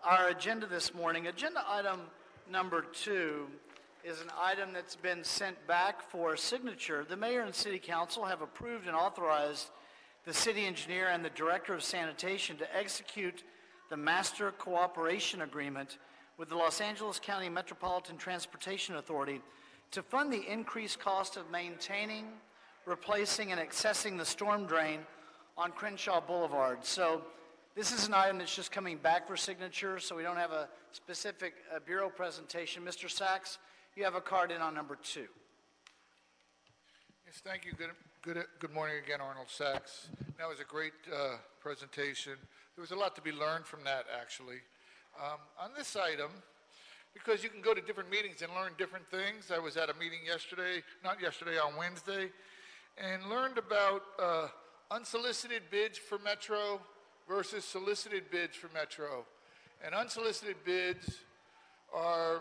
our agenda this morning, agenda item number 2 is an item that's been sent back for signature. The mayor and city council have approved and authorized the city engineer and the director of sanitation to execute the master cooperation agreement with the Los Angeles County Metropolitan Transportation Authority to fund the increased cost of maintaining, replacing, and accessing the storm drain on Crenshaw Boulevard. So this is an item that's just coming back for signature, so we don't have a specific bureau presentation. Mr. Sachs, you have a card in on number 2. Yes, thank you. Good morning again, Arnold Sachs. That was a great presentation. There was a lot to be learned from that, actually. On this item, because you can go to different meetings and learn different things, I was at a meeting on Wednesday, and learned about unsolicited bids for Metro versus solicited bids for Metro. And unsolicited bids are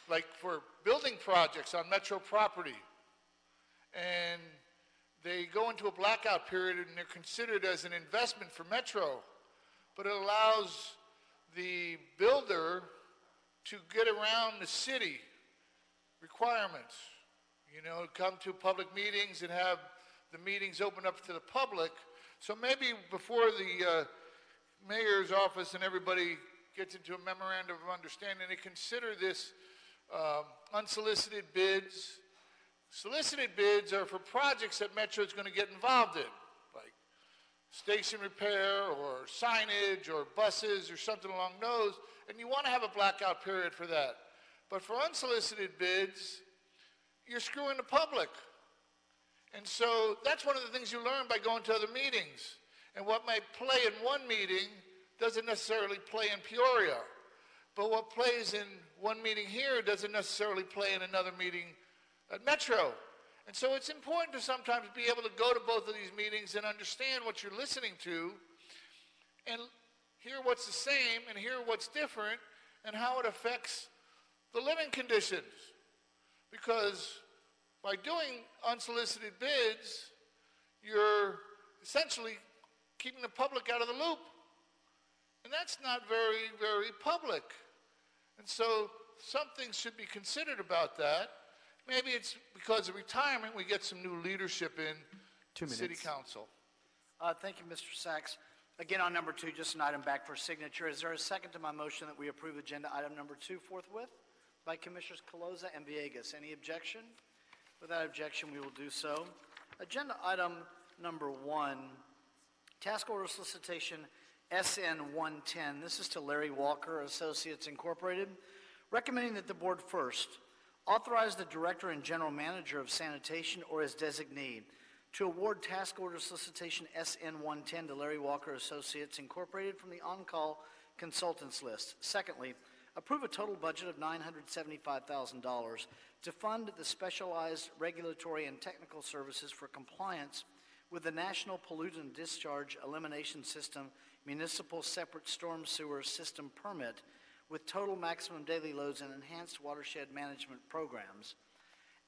like for building projects on Metro property. And they go into a blackout period and they're considered as an investment for Metro. But it allows the builder to get around the city requirements. You know, come to public meetings and have the meetings open up to the public. So maybe before the mayor's office and everybody gets into a memorandum of understanding, they consider this unsolicited bids. Solicited bids are for projects that Metro is going to get involved in, like station repair or signage or buses or something along those, and you want to have a blackout period for that. But for unsolicited bids, you're screwing the public. And so that's one of the things you learn by going to other meetings. And what might play in one meeting doesn't necessarily play in Peoria. But what plays in one meeting here doesn't necessarily play in another meeting at Metro. And so it's important to sometimes be able to go to both of these meetings and understand what you're listening to and hear what's the same and hear what's different and how it affects the living conditions. Because by doing unsolicited bids, you're essentially keeping the public out of the loop. And that's not very, very public. And so some things should be considered about that. Maybe it's because of retirement we get some new leadership in 2 minutes. City Council. Thank you, Mr. Sachs. Again, on number 2, just an item back for signature. Is there a second to my motion that we approve agenda item number 2 forthwith? By Commissioners Caloza and Villegas. Any objection? Without objection, we will do so. Agenda item number 1, task order solicitation SN 110. This is to Larry Walker Associates Incorporated, recommending that the board first authorize the director and general manager of sanitation or his designee to award task order solicitation SN 110 to Larry Walker Associates Incorporated from the on-call consultants list. Secondly, approve a total budget of $975,000 to fund the specialized regulatory and technical services for compliance with the National Pollutant Discharge Elimination System Municipal Separate Storm Sewer System Permit with total maximum daily loads and enhanced watershed management programs.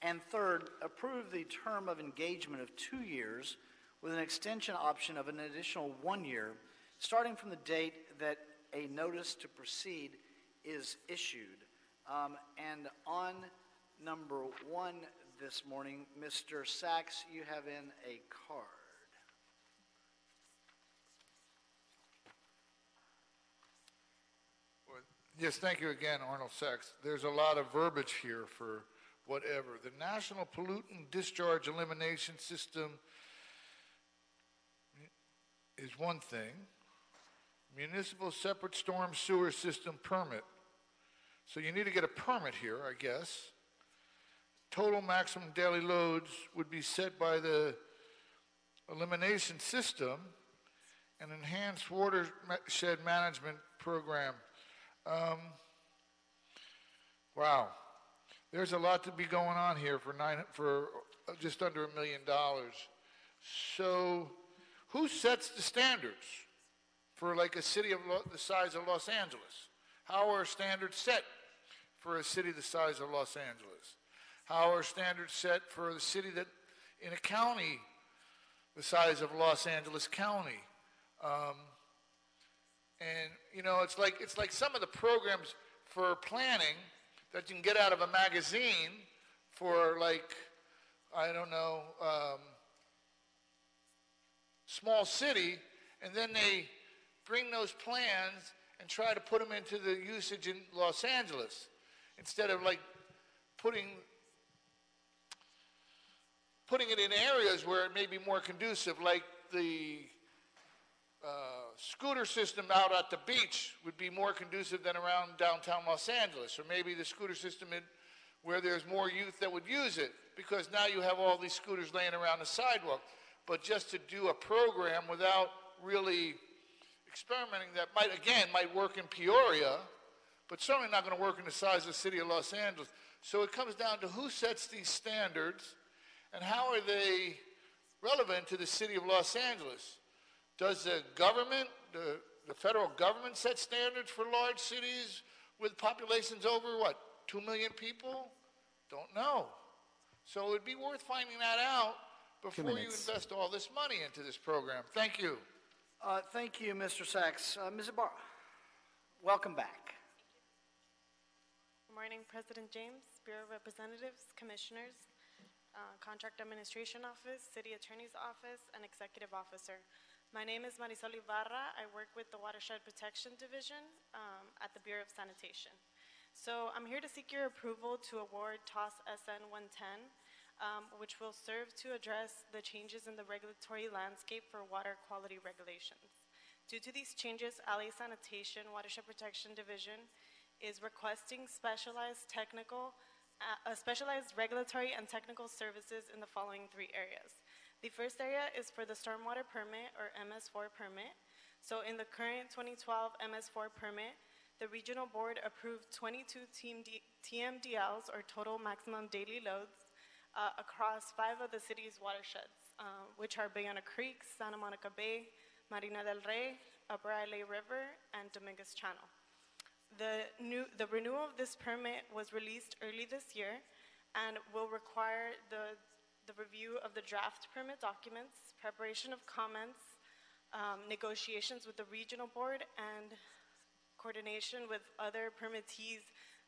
And third, approve the term of engagement of 2 years with an extension option of an additional 1 year, starting from the date that a notice to proceed is issued. And on number 1 this morning, Mr. Sachs, you have in a card. Yes, thank you again, Arnold Sachs. There's a lot of verbiage here for whatever. The National Pollutant Discharge Elimination System is one thing. Municipal Separate Storm Sewer System Permit. So you need to get a permit here, I guess. Total maximum daily loads would be set by the elimination system and enhanced watershed management program. Wow, there's a lot to be going on here for just under $1 million. So, who sets the standards for like a city of the size of Los Angeles? How are standards set for a city the size of Los Angeles? How are standards set for the city that in a county the size of Los Angeles County? And, you know, it's like some of the programs for planning that you can get out of a magazine for, like, I don't know, small city, and then they bring those plans and try to put them into the usage in Los Angeles instead of, like, putting it in areas where it may be more conducive, like the scooter system out at the beach would be more conducive than around downtown Los Angeles, or maybe the scooter system where there's more youth that would use it, because now you have all these scooters laying around the sidewalk. But just to do a program without really experimenting that might work in Peoria, but certainly not going to work in the size of the city of Los Angeles. So it comes down to who sets these standards and how are they relevant to the city of Los Angeles. Does the government, the federal government, set standards for large cities with populations over, 2 million people? Don't know. So it would be worth finding that out before you invest all this money into this program. Thank you. Thank you, Mr. Sachs. Ms. Ibarra, welcome back. Good morning, President James, Bureau of Representatives, Commissioners, Contract Administration Office, City Attorney's Office, and Executive Officer. My name is Marisol Ibarra. I work with the Watershed Protection Division at the Bureau of Sanitation. So I'm here to seek your approval to award TOS SN 110, which will serve to address the changes in the regulatory landscape for water quality regulations. Due to these changes, LA Sanitation Watershed Protection Division is requesting specialized regulatory and technical services in the following 3 areas. The first area is for the stormwater permit, or MS4 permit. So in the current 2012 MS4 permit, the regional board approved 22 TMDLs, or total maximum daily loads, across 5 of the city's watersheds, which are Bayona Creek, Santa Monica Bay, Marina del Rey, Upper Isle River, and Dominguez Channel. The renewal of this permit was released early this year and will require the review of the draft permit documents, preparation of comments, negotiations with the regional board, and coordination with other permittees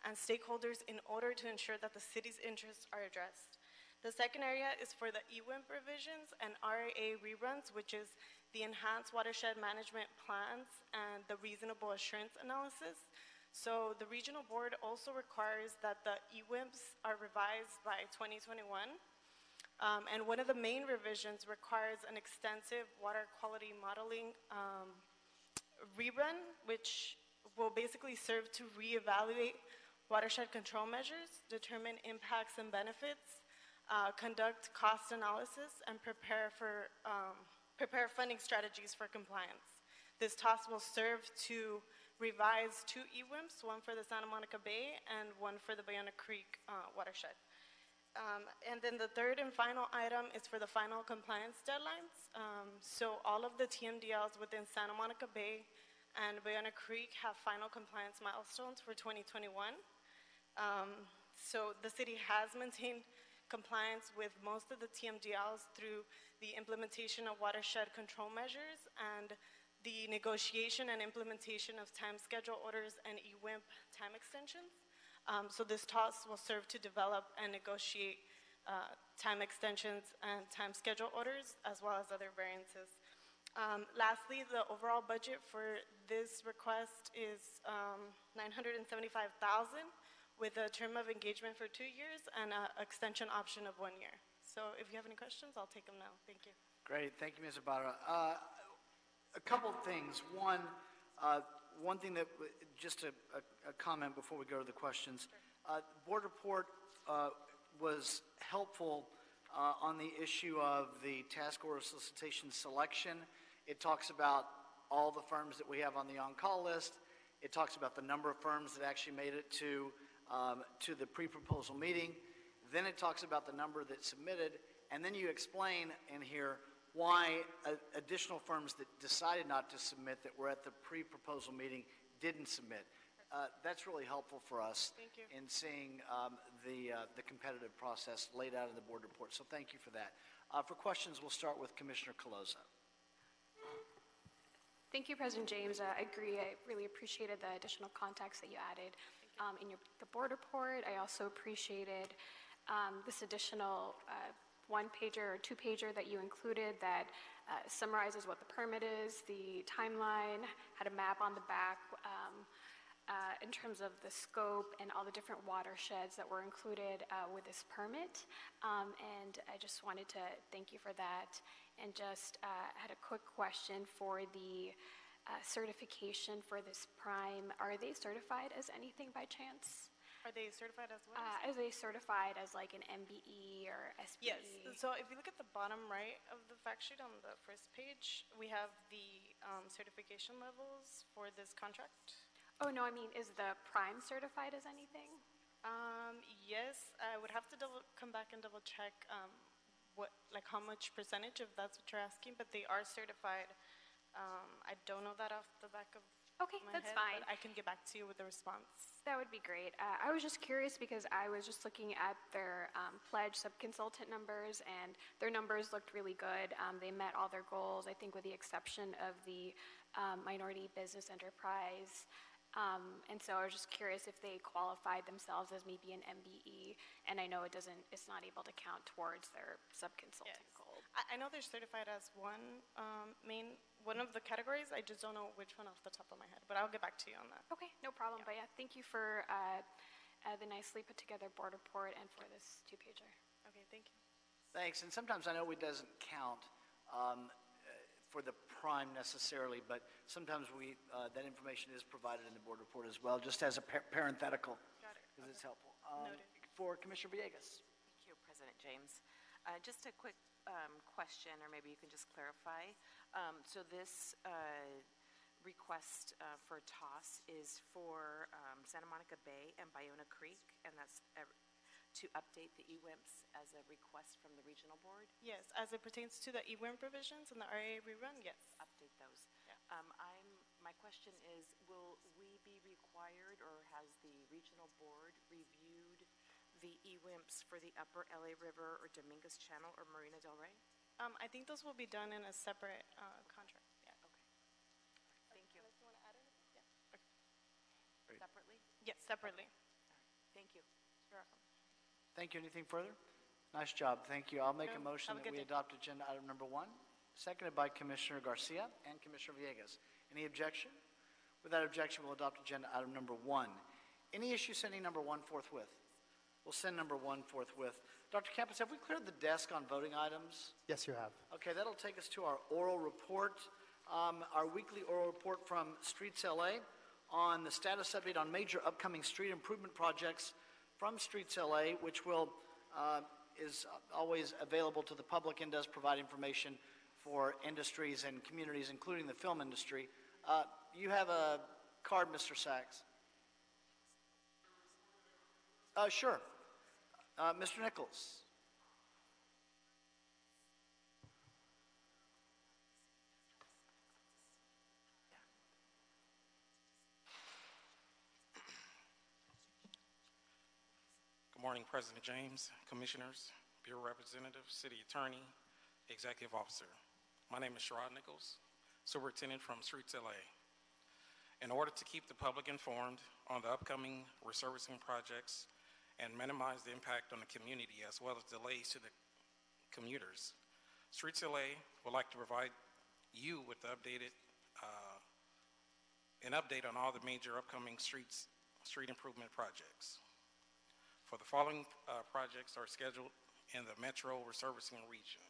and stakeholders in order to ensure that the city's interests are addressed. The second area is for the EWIMP revisions and RAA reruns, which is the Enhanced Watershed Management Plans and the Reasonable Assurance Analysis. So the regional board also requires that the EWIMPs are revised by 2021. And one of the main revisions requires an extensive water quality modeling rerun, which will basically serve to reevaluate watershed control measures, determine impacts and benefits, conduct cost analysis, and prepare funding strategies for compliance. This task will serve to revise 2 EWIMPs, one for the Santa Monica Bay and one for the Bayona Creek watershed. And then the third and final item is for the final compliance deadlines. So all of the TMDLs within Santa Monica Bay and Bayona Creek have final compliance milestones for 2021. So the city has maintained compliance with most of the TMDLs through the implementation of watershed control measures and the negotiation and implementation of time schedule orders and EWIMP time extensions. So this task will serve to develop and negotiate time extensions and time schedule orders, as well as other variances. Lastly, the overall budget for this request is $975,000 with a term of engagement for 2 years and an extension option of 1 year. So if you have any questions, I'll take them now. Thank you. Great, thank you, Ms. Ibarra. A couple things. One thing that, just a comment before we go to the questions. Board report was helpful on the issue of the task order solicitation selection. It talks about all the firms that we have on the on-call list. It talks about the number of firms that actually made it to the pre-proposal meeting. Then it talks about the number that submitted, and then you explain in here why additional firms that decided not to submit that were at the pre-proposal meeting didn't submit. That's really helpful for us in seeing the competitive process laid out in the board report. So thank you for that. For questions, we'll start with Commissioner Colosa. Thank you, President James. I agree. I really appreciated the additional context that you added in the board report. I also appreciated this additional one-pager or two-pager that you included that summarizes what the permit is, the timeline, had a map on the back in terms of the scope and all the different watersheds that were included with this permit. And I just wanted to thank you for that. And just had a quick question for the certification for this prime. Are they certified as anything by chance? Are they certified as what? Are they certified as like an MBE or SBE? Yes. So if you look at the bottom right of the fact sheet on the first page, we have the certification levels for this contract. Oh, no, I mean, is the prime certified as anything? Yes, I would have to come back and double check how much percentage, if that's what you're asking, but they are certified. I don't know that off the back of my that's head, fine. but I can get back to you with a response. That would be great. I was just curious because I was just looking at their pledge subconsultant numbers, and their numbers looked really good. They met all their goals, I think with the exception of the minority business enterprise. And so I was just curious if they qualified themselves as maybe an MBE, and I know it's not able to count towards their subconsultant goal. I know they're certified as one of the categories. I just don't know which one off the top of my head, but I'll get back to you on that. Okay, no problem. But yeah, thank you for the nicely put together board report and for this two-pager. Okay, thank you. Thanks, and sometimes I know it doesn't count for the prime necessarily, but sometimes that information is provided in the board report as well, just as a parenthetical. Got it. Because it's helpful. Noted. For Commissioner Villegas. Thank you, President James. Just a quick question, or maybe you can just clarify. So this request for TOS is for Santa Monica Bay and Bayona Creek, and that's to update the EWIMPs as a request from the regional board? Yes, as it pertains to the EWIM provisions and the RA rerun, yes. Update those. Yeah. My question is, will we be required, or has the regional board reviewed the EWIMPs for the Upper LA River or Dominguez Channel or Marina Del Rey? I think those will be done in a separate contract. Yeah. Okay. Thank you. Unless you want to add anything? Yeah. Okay. Separately? Yes, separately. All right. Thank you. You're welcome. Thank you. Anything further? Nice job. Thank you. I'll make a No, motion have a that good we day. adopt agenda item number 1, seconded by Commissioner Garcia and Commissioner Villegas. Any objection? Without objection, we'll adopt agenda item number 1. Any issue sending number 1 forthwith? We'll send number 1 forthwith. Dr. Campos, have we cleared the desk on voting items? Yes, you have. Okay, that'll take us to our oral report, our weekly oral report from Streets LA on the status update on major upcoming street improvement projects from Streets LA, which is always available to the public and does provide information for industries and communities, including the film industry. You have a card, Mr. Sachs. Sure. Mr. Nichols. Good morning, President James, Commissioners, Bureau Representative, City Attorney, Executive Officer. My name is Sherrod Nichols, Superintendent from Streets LA. In order to keep the public informed on the upcoming resurfacing projects and minimize the impact on the community as well as delays to the commuters, Streets LA would like to provide you with an update on all the major upcoming street improvement projects. For the following projects are scheduled in the Metro Resurfacing region.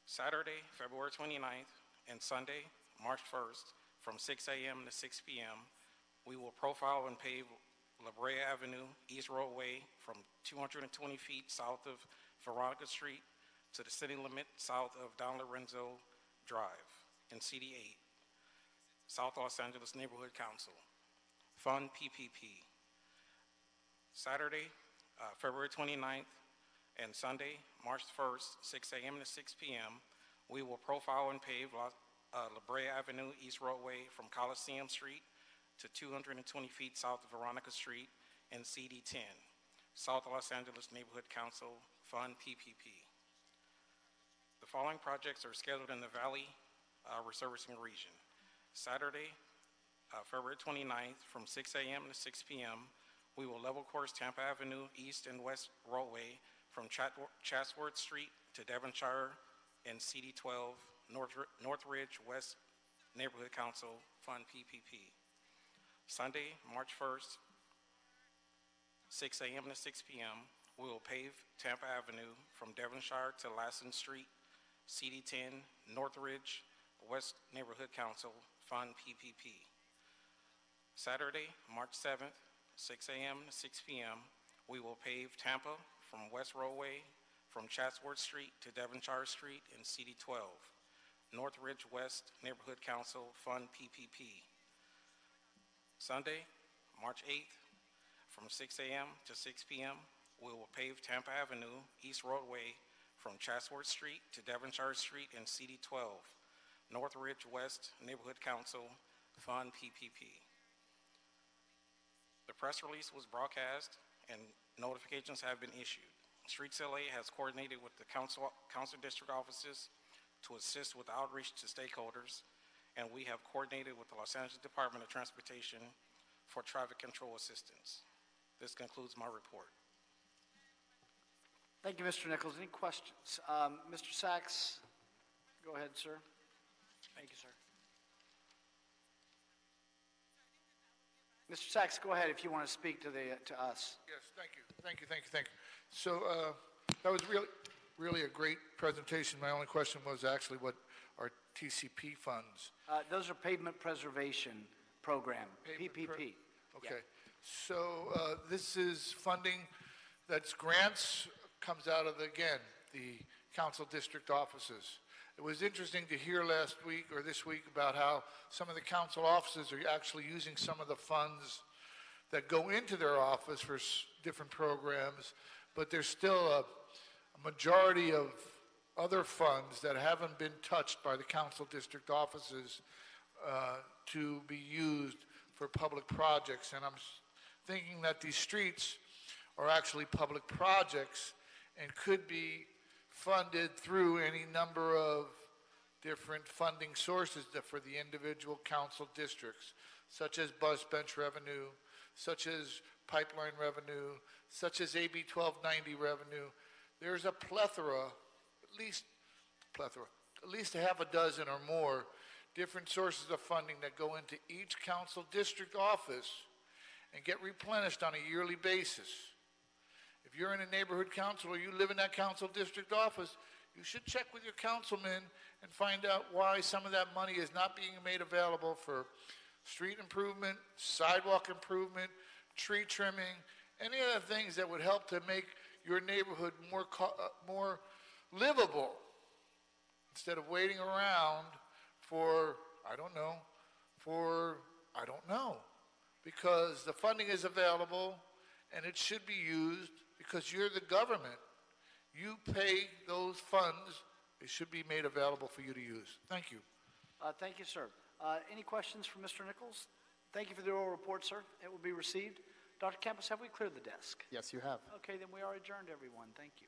Saturday, February 29th, and Sunday, March 1st, from 6 a.m. to 6 p.m., we will profile and pave La Brea Avenue, East Roadway from 220 feet south of Veronica Street to the city limit south of Don Lorenzo Drive in CD8, South Los Angeles Neighborhood Council. Fund PPP. Saturday, February 29th, and Sunday, March 1st, 6 a.m. to 6 p.m., we will profile and pave La Brea Avenue, East Roadway from Coliseum Street to 220 feet south of Veronica Street in CD10, South Los Angeles Neighborhood Council, Fund PPP. The following projects are scheduled in the Valley Resurfacing region. Saturday, February 29th, from 6 a.m. to 6 p.m., we will level course Tampa Avenue East and West Roadway from Chatsworth Street to Devonshire and CD 12 Northridge West Neighborhood Council Fund PPP. Sunday, March 1st, 6 a.m. to 6 p.m., we will pave Tampa Avenue from Devonshire to Lassen Street, CD 10 Northridge West Neighborhood Council Fund PPP. Saturday, March 7th, 6 a.m. to 6 p.m., we will pave Tampa from West Roadway from Chatsworth Street to Devonshire Street in CD 12, Northridge West Neighborhood Council Fund PPP. Sunday, March 8th, from 6 a.m. to 6 p.m., we will pave Tampa Avenue East Roadway from Chatsworth Street to Devonshire Street in CD 12, Northridge West Neighborhood Council Fund PPP. The press release was broadcast and notifications have been issued. Streets LA has coordinated with the council district offices to assist with outreach to stakeholders, and we have coordinated with the Los Angeles Department of Transportation for traffic control assistance. This concludes my report. Thank you, Mr. Nichols. Any questions? Mr. Sachs, go ahead, sir. Thank you, sir. Mr. Sachs, go ahead if you want to speak to us. Yes, thank you. So that was really a great presentation. My only question was actually what are TCP funds? Those are Pavement Preservation Program, PPP. Okay. Yeah. So this is funding that's grants, comes out of, again, the council district offices. It was interesting to hear last week or this week about how some of the council offices are actually using some of the funds that go into their office for different programs, but there's still a majority of other funds that haven't been touched by the council district offices to be used for public projects. And I'm thinking that these streets are actually public projects and could be funded through any number of different funding sources for the individual council districts, such as bus bench revenue, such as pipeline revenue, such as AB 1290 revenue. There's a plethora, at least a half a dozen or more different sources of funding that go into each council district office and get replenished on a yearly basis. If you're in a neighborhood council or you live in that council district office, you should check with your councilman and find out why some of that money is not being made available for street improvement, sidewalk improvement, tree trimming, any other things that would help to make your neighborhood more livable, instead of waiting around for, I don't know, because the funding is available and it should be used because you're the government. You pay those funds. It should be made available for you to use. Thank you. Thank you, sir. Any questions for Mr. Nichols? Thank you for the oral report, sir. It will be received. Dr. Campos, have we cleared the desk? Yes, you have. Okay, then we are adjourned, everyone. Thank you.